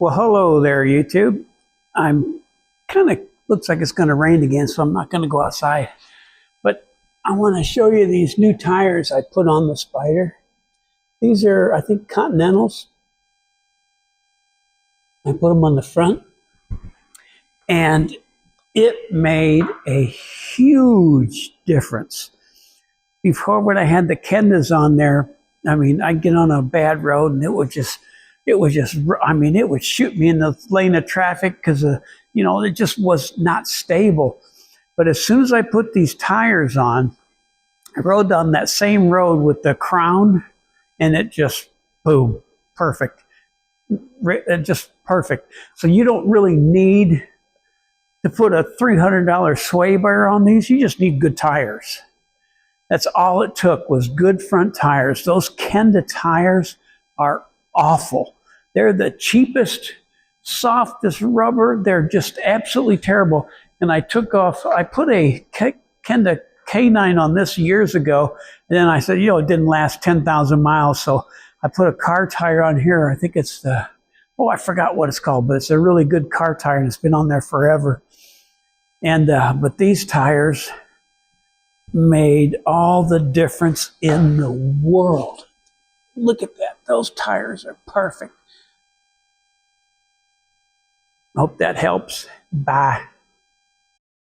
Well, hello there, YouTube. I'm kind of looks like it's going to rain again, so I'm not going to go outside. But I want to show you these new tires I put on the Spyder. These are, I think, Continentals. I put them on the front, and it made a huge difference. Before, when I had the Kendas on there, I mean, I'd get on a bad road and it would shoot me in the lane of traffic because, it just was not stable. But as soon as I put these tires on, I rode down that same road with the Crown, and it just, boom, perfect. Just perfect. So you don't really need to put a $300 sway bar on these. You just need good tires. That's all it took, was good front tires. Those Kenda tires are awful. They're the cheapest, softest rubber. They're just absolutely terrible. And I put a Kenda K9 on this years ago. And then I said, it didn't last 10,000 miles. So I put a car tire on here. I think it's I forgot what it's called, but it's a really good car tire and it's been on there forever. And, but these tires made all the difference in the world. Look at that. Those tires are perfect. Hope that helps. Bye.